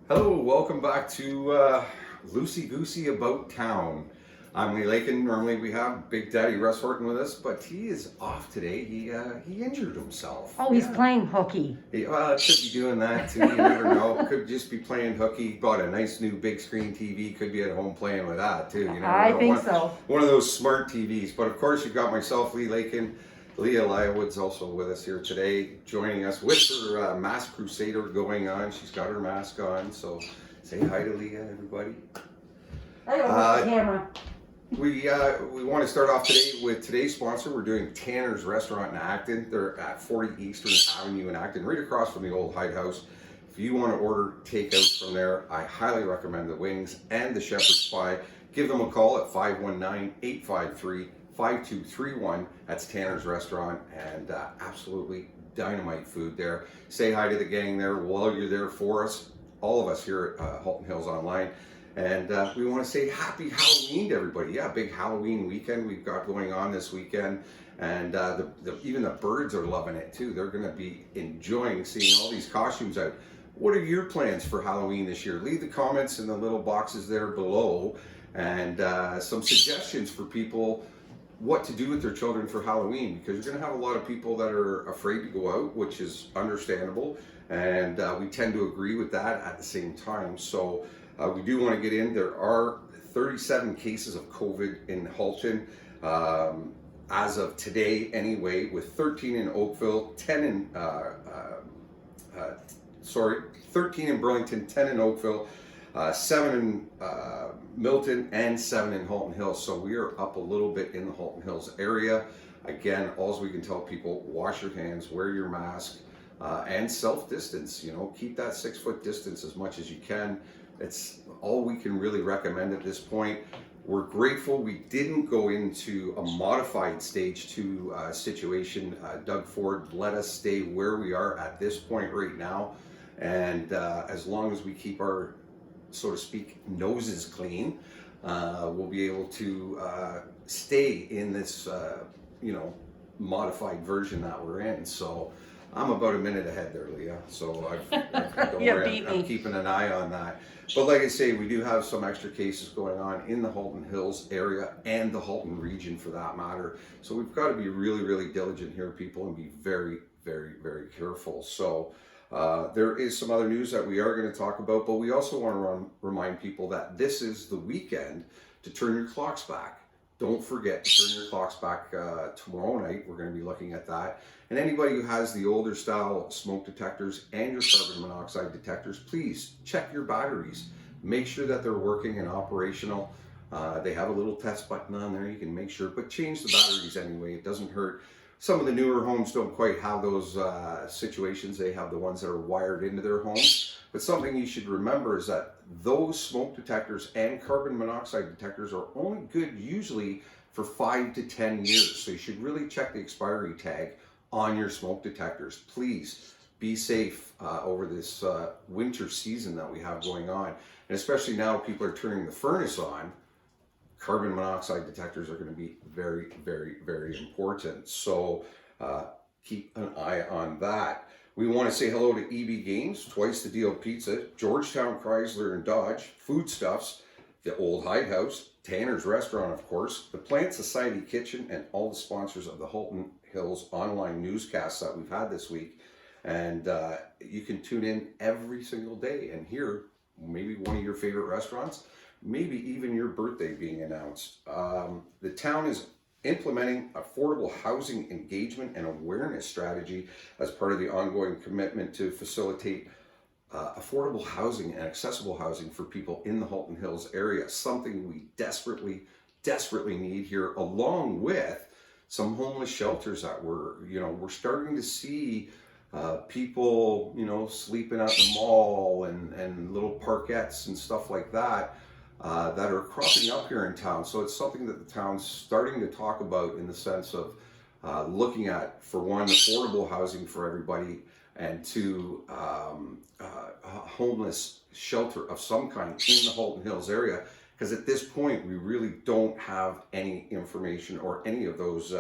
Hello, welcome back to Loosey Goosey About Town. I'm Lee Lakin. Normally we have Big Daddy Russ Horton with us, but he is off today. He injured himself. Oh, he's playing hooky. Well, could be doing that too. You never know. Could just be playing hooky. Bought a nice new big screen TV. Could be at home playing with that too. You never I know. think so. One of those smart TVs. But of course, you've got myself, Lee Lakin. Leah Lywood's also with us here today, joining us with her Mask Crusader going on. She's got her mask on, so say hi to Leah, everybody. I don't want the camera. We want to start off today with today's sponsor. We're doing Tanner's Restaurant in Acton. They're at 40 Eastern Avenue in Acton, right across from the old Hyde House. If you want to order takeout from there, I highly recommend the wings and the shepherd's pie. Give them a call at 519-853-5231. That's Tanner's Restaurant, and absolutely dynamite food there. Say hi to the gang there while you're there for us, all of us here at Halton Hills Online. And we want to say happy Halloween to everybody. Yeah, big Halloween weekend we've got going on this weekend. And even the birds are loving it too. They're going to be enjoying seeing all these costumes out. What are your plans for Halloween this year? Leave the comments in the little boxes there below, and some suggestions for people what to do with their children for Halloween, because you're going to have a lot of people that are afraid to go out, which is understandable, and we tend to agree with that at the same time. So we do want to get in. There are 37 cases of COVID in Halton as of today anyway, with 13 in Oakville, 13 in Burlington, 10 in Oakville, 7 in Milton, and 7 in Halton Hills. So we are up a little bit in the Halton Hills area. Again, all we can tell people: wash your hands, wear your mask, and self-distance. You know, keep that 6-foot distance as much as you can. It's all we can really recommend at this point. We're grateful we didn't go into a modified stage 2 situation. Doug Ford let us stay where we are at this point right now. And as long as we keep our, so to speak, noses clean, we'll be able to stay in this, modified version that we're in. So I'm about a minute ahead there, Leah. So I'm keeping an eye on that. But like I say, we do have some extra cases going on in the Halton Hills area and the Halton region for that matter. So we've got to be really, really diligent here, people, and be very, very, very careful. So there is some other news that we are going to talk about, but we also want to remind people that this is the weekend to turn your clocks back. Don't forget to turn your clocks back tomorrow night. We're going to be looking at that. And anybody who has the older style smoke detectors and your carbon monoxide detectors, please check your batteries. Make sure that they're working and operational. They have a little test button on there. You can make sure, but change the batteries anyway. It doesn't hurt. Some of the newer homes don't quite have those situations. They have the ones that are wired into their homes. But something you should remember is that those smoke detectors and carbon monoxide detectors are only good usually for 5 to 10 years. So you should really check the expiry tag on your smoke detectors. Please be safe over this winter season that we have going on. And especially now people are turning the furnace on. Carbon monoxide detectors are going to be very, very, very important. So keep an eye on that. We want to say hello to EB Games, Twice the Deal Pizza, Georgetown Chrysler and Dodge, Foodstuffs, the Old Hyde House, Tanner's Restaurant, of course, the Plant Society Kitchen, and all the sponsors of the Halton Hills online newscasts that we've had this week. And you can tune in every single day and hear maybe one of your favorite restaurants, maybe even your birthday being announced. The town is implementing affordable housing engagement and awareness strategy as part of the ongoing commitment to facilitate affordable housing and accessible housing for people in the Halton Hills area, something we desperately, desperately need here, along with some homeless shelters that we're starting to see people, sleeping at the mall and little parkettes and stuff like that. That are cropping up here in town. So it's something that the town's starting to talk about in the sense of looking at, for one, affordable housing for everybody, and two, a homeless shelter of some kind in the Halton Hills area. Because at this point, we really don't have any information or any of those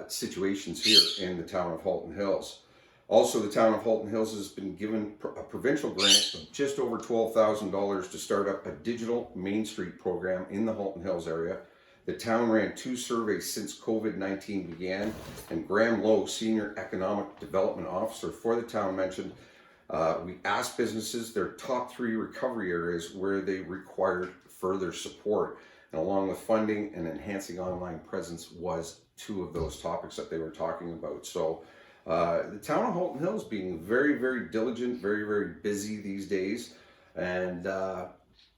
situations here in the town of Halton Hills. Also, the town of Halton Hills has been given a provincial grant of just over $12,000 to start up a digital Main Street program in the Halton Hills area. The town ran 2 surveys since COVID-19 began, and Graham Lowe, Senior Economic Development Officer for the town, mentioned we asked businesses their top 3 recovery areas where they required further support. And along with funding and enhancing online presence was 2 of those topics that they were talking about. So the town of Halton Hills being very, very diligent, very, very busy these days. And,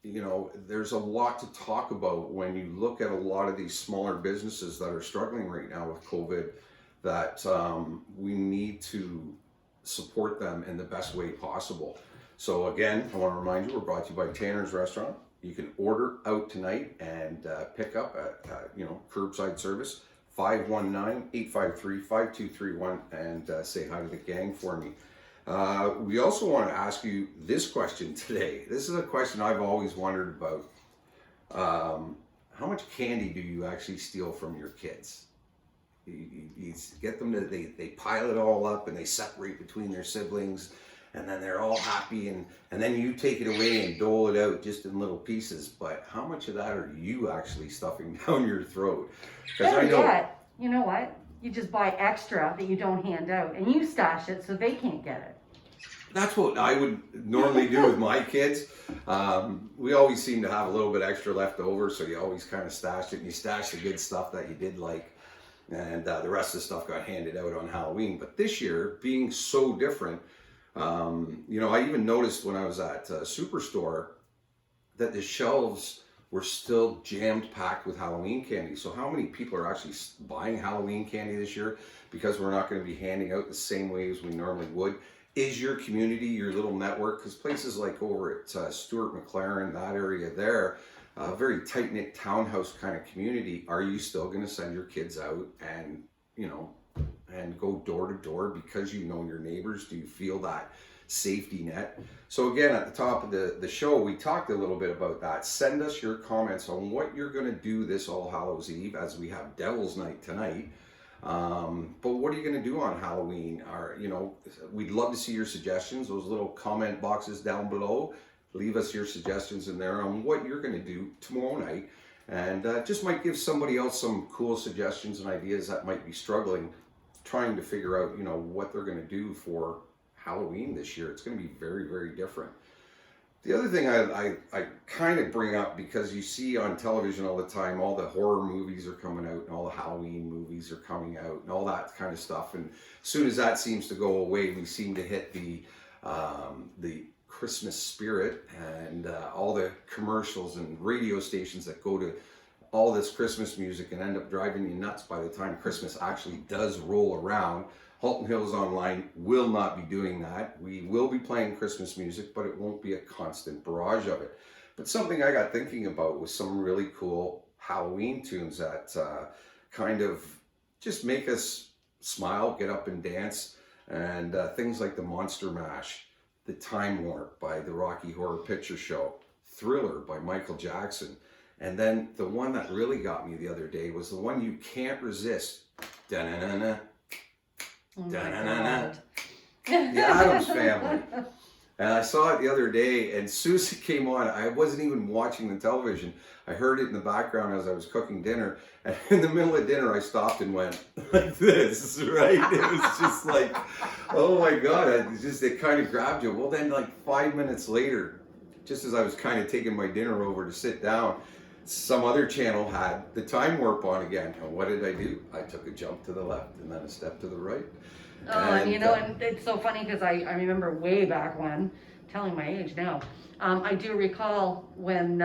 you know, there's a lot to talk about when you look at a lot of these smaller businesses that are struggling right now with COVID, that we need to support them in the best way possible. So again, I want to remind you, we're brought to you by Tanner's Restaurant. You can order out tonight and pick up at, you know, curbside service. 519-853-5231 and say hi to the gang for me. We also want to ask you this question today. This is a question I've always wondered about. How much candy do you actually steal from your kids? You get them to, they pile it all up and they separate between their siblings, and then they're all happy, and then you take it away and dole it out just in little pieces. But how much of that are you actually stuffing down your throat? Because I know. Yet, you know what? You just buy extra that you don't hand out, and you stash it so they can't get it. That's what I would normally do with my kids. We always seem to have a little bit extra left over, so you always kind of stash it, and you stash the good stuff that you did like, and the rest of the stuff got handed out on Halloween. But this year, being so different, you know, I even noticed when I was at Superstore that the shelves were still jammed packed with Halloween candy. So how many people are actually buying Halloween candy this year because we're not going to be handing out the same way as we normally would? Is your community, your little network, because places like over at Stuart McLaren, that area there, a very tight-knit townhouse kind of community, are you still going to send your kids out and, you know, and go door to door because you know your neighbors? Do you feel that safety net? So again, at the top of the show, we talked a little bit about that. Send us your comments on what you're going to do this All Hallows Eve, as we have Devil's Night tonight. But what are you going to do on Halloween? You know, we'd love to see your suggestions. Those little comment boxes down below. Leave us your suggestions in there on what you're going to do tomorrow night, and just might give somebody else some cool suggestions and ideas that might be struggling, trying to figure out, you know, what they're going to do for Halloween this year. It's going to be very, very different. The other thing I kind of bring up, because you see on television all the time, all the horror movies are coming out and all the Halloween movies are coming out and all that kind of stuff. And as soon as that seems to go away, we seem to hit the Christmas spirit, and all the commercials and radio stations that go to all this Christmas music and end up driving you nuts by the time Christmas actually does roll around. Halton Hills Online will not be doing that. We will be playing Christmas music, but it won't be a constant barrage of it. But something I got thinking about was some really cool Halloween tunes that kind of just make us smile, get up and dance, and things like the Monster Mash, the Time Warp by the Rocky Horror Picture Show, Thriller by Michael Jackson, and then the one that really got me the other day was the one you can't resist. Da-na-na-na. Oh Da-na-na-na. The Addams Family. And I saw it the other day, and Susie came on. I wasn't even watching the television. I heard it in the background as I was cooking dinner. And in the middle of dinner, I stopped and went like this, right? It was just like, oh my God, it kind of grabbed you. Well, then like 5 minutes later, just as I was kind of taking my dinner over to sit down, some other channel had the Time Warp on again. And what did I do? I took a jump to the left and then a step to the right. Oh, and you know, and it's so funny because I remember way back when, telling my age now, I do recall when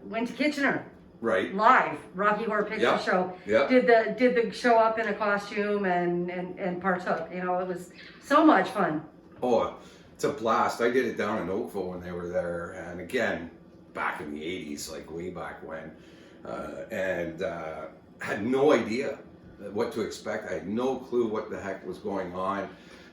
went to Kitchener. Right. Live, Rocky Horror Picture Show. Yeah. Did the show up in a costume and partook. You know, it was so much fun. Oh, it's a blast. I did it down in Oakville when they were there, and again, back in the 80s, like way back when, and had no idea what to expect. I had no clue what the heck was going on,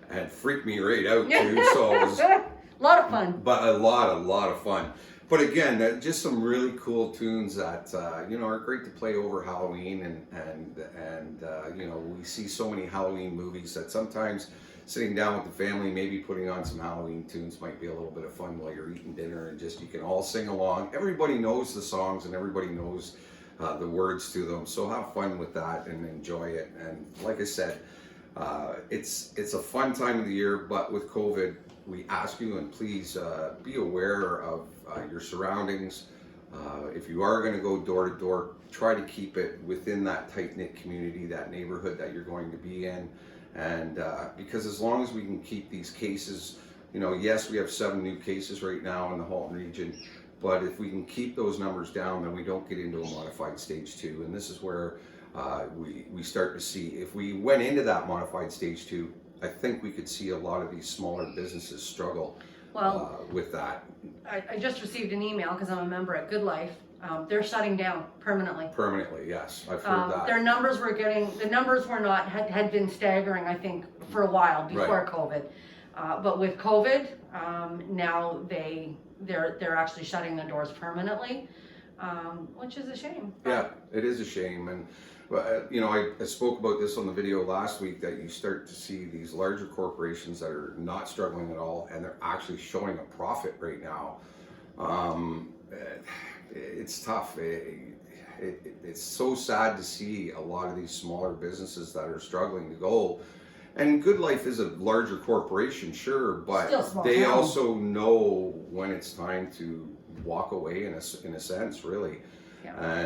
and freaked me right out too. So it was a lot of fun. But a lot of fun. But again, just some really cool tunes that you know, are great to play over Halloween, and you know, we see so many Halloween movies that sometimes sitting down with the family, maybe putting on some Halloween tunes might be a little bit of fun while you're eating dinner, and just you can all sing along. Everybody knows the songs and everybody knows the words to them, so have fun with that and enjoy it. And like I said, it's a fun time of the year, but with COVID, we ask you, and please be aware of your surroundings. If you are going to go door to door, try to keep it within that tight-knit community, that neighborhood that you're going to be in. And because as long as we can keep these cases, you know, yes, we have 7 new cases right now in the Halton region, but if we can keep those numbers down, then we don't get into a modified stage 2. And this is where we start to see, if we went into that modified stage 2, I think we could see a lot of these smaller businesses struggle with that. I just received an email because I'm a member at Good Life. They're shutting down permanently. Permanently, yes, I've heard that. Their numbers had been staggering, I think, for a while before COVID. But with COVID, now they're actually shutting the doors permanently, which is a shame. Yeah, it is a shame. And you know, I spoke about this on the video last week, that you start to see these larger corporations that are not struggling at all, and they're actually showing a profit right now. It's tough. It's so sad to see a lot of these smaller businesses that are struggling to go. And Good Life is a larger corporation, sure, but they also know when it's time to walk away in a sense, really. Yeah.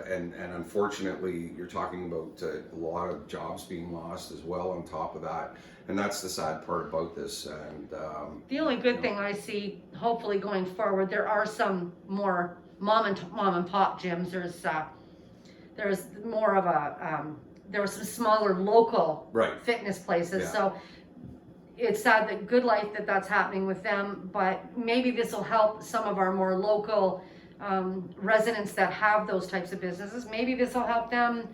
And unfortunately, you're talking about a lot of jobs being lost as well on top of that, and that's the sad part about this. And the only good thing I see, hopefully going forward, there are some more mom and pop gyms. There's more of a there were some smaller local fitness places. Yeah. So it's sad that Good Life that's happening with them, but maybe this will help some of our more local residents that have those types of businesses. Maybe this will help them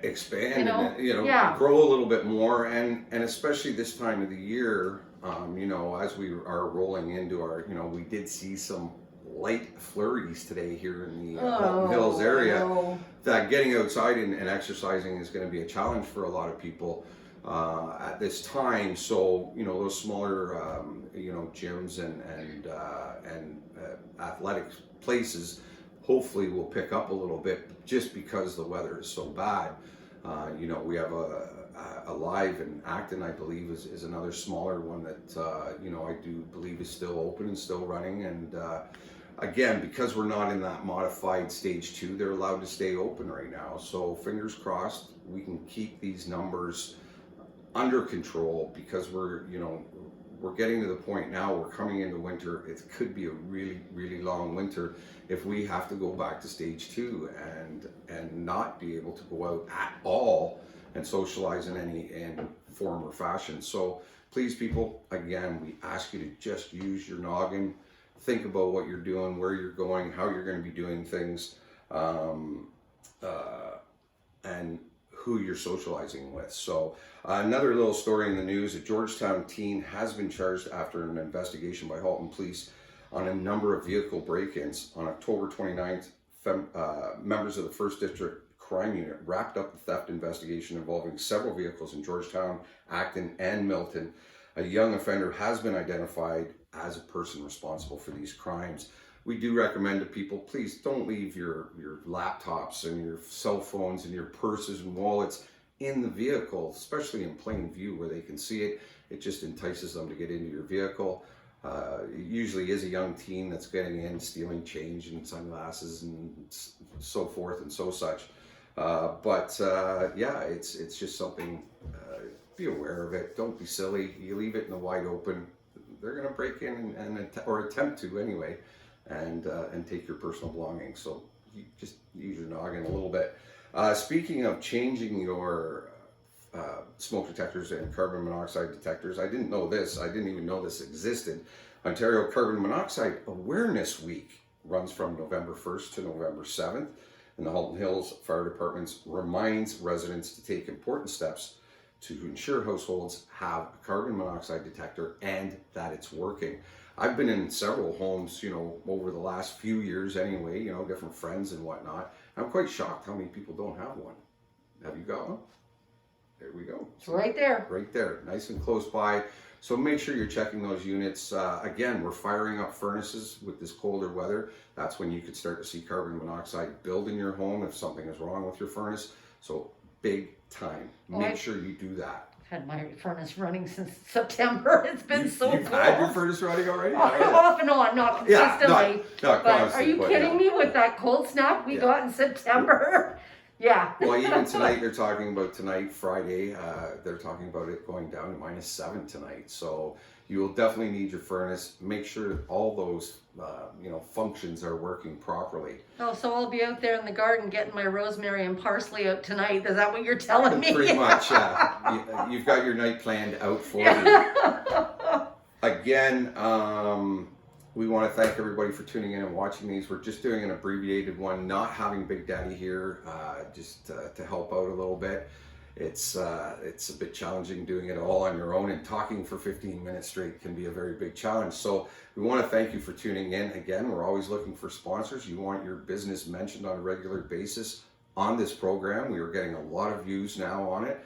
expand, and grow a little bit more, and especially this time of the year, as we are rolling into our, we did see some light flurries today here in the Halton Hills area. That getting outside and exercising is going to be a challenge for a lot of people at this time. So those smaller gyms and athletic places hopefully will pick up a little bit, just because the weather is so bad. We have a Live in Acton, I believe, is another smaller one that I do believe is still open and still running. And again, because we're not in that modified stage 2, they're allowed to stay open right now. So fingers crossed we can keep these numbers under control, because we're getting to the point now, we're coming into winter. It could be a really, really long winter if we have to go back to stage 2 and not be able to go out at all and socialize in any form or fashion. So please, people, again, we ask you to just use your noggin. Think about what you're doing, where you're going, how you're going to be doing things, and who you're socializing with. So another little story in the news: a Georgetown teen has been charged after an investigation by Halton Police on a number of vehicle break-ins. On October 29th, members of the 1st District Crime Unit wrapped up the theft investigation involving several vehicles in Georgetown, Acton, and Milton. A young offender has been identified as a person responsible for these crimes. We do recommend to people, please don't leave your laptops and your cell phones and your purses and wallets in the vehicle, especially in plain view where they can see it. It just entices them to get into your vehicle. It usually is a young teen that's getting in, stealing change and sunglasses and so forth and so such. It's just something, be aware of it. Don't be silly. You leave it in the wide open, they're going to break in or attempt to anyway, and take your personal belongings. So you just use your noggin a little bit. Speaking of changing your smoke detectors and carbon monoxide detectors, I didn't know this. I didn't even know this existed. Ontario Carbon Monoxide Awareness Week runs from November 1st to November 7th, and the Halton Hills Fire Department reminds residents to take important steps to ensure households have a carbon monoxide detector and that it's working. I've been in several homes, over the last few years anyway, different friends and whatnot. I'm quite shocked how many people don't have one. Have you got one? There we go. It's right there. Right there, nice and close by. So make sure you're checking those units. Again, we're firing up furnaces with this colder weather. That's when you could start to see carbon monoxide build in your home if something is wrong with your furnace. So big time. Make sure you do that. I've had my furnace running since September. It's been so cold. You've had your furnace running already? Off and on, not consistently. Not but are you kidding me with that cold snap we got in September? Yeah. Well, even tonight, they're talking about tonight, Friday, they're talking about it going down to -7 tonight. So you will definitely need your furnace. Make sure all those, functions are working properly. Oh, so I'll be out there in the garden getting my rosemary and parsley out tonight. Is that what you're telling me? Pretty much, yeah. You've got your night planned out for you. Again, we want to thank everybody for tuning in and watching these. We're just doing an abbreviated one, not having Big Daddy here, just to help out a little bit. It's a bit challenging doing it all on your own, and talking for 15 minutes straight can be a very big challenge. So we want to thank you for tuning in. Again, we're always looking for sponsors. You want your business mentioned on a regular basis on this program. We are getting a lot of views now on it.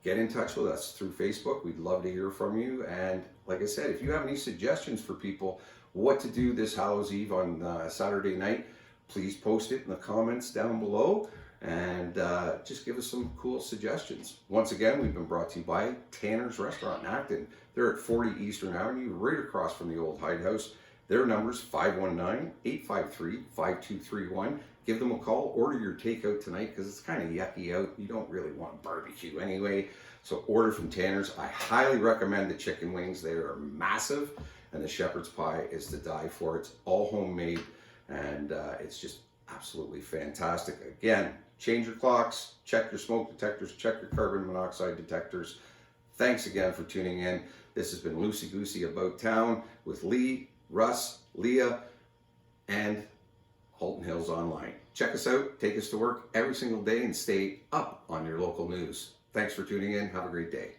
Get in touch with us through Facebook. We'd love to hear from you. And like I said, if you have any suggestions for people what to do this Hallows Eve on Saturday night, please post it in the comments down below, and just give us some cool suggestions. Once again, we've been brought to you by Tanner's Restaurant in Acton. They're at 40 Eastern Avenue, right across from the old Hyde House. Their number's 519-853-5231. Give them a call. Order your takeout tonight because it's kind of yucky out. You don't really want barbecue anyway. So order from Tanner's. I highly recommend the chicken wings. They are massive. And the shepherd's pie is to die for. It's all homemade, and it's just absolutely fantastic. Again, change your clocks, check your smoke detectors, check your carbon monoxide detectors. Thanks again for tuning in. This has been Loosey Goosey About Town with Lee, Russ, Leah, and Halton Hills Online. Check us out, take us to work every single day, and stay up on your local news. Thanks for tuning in. Have a great day.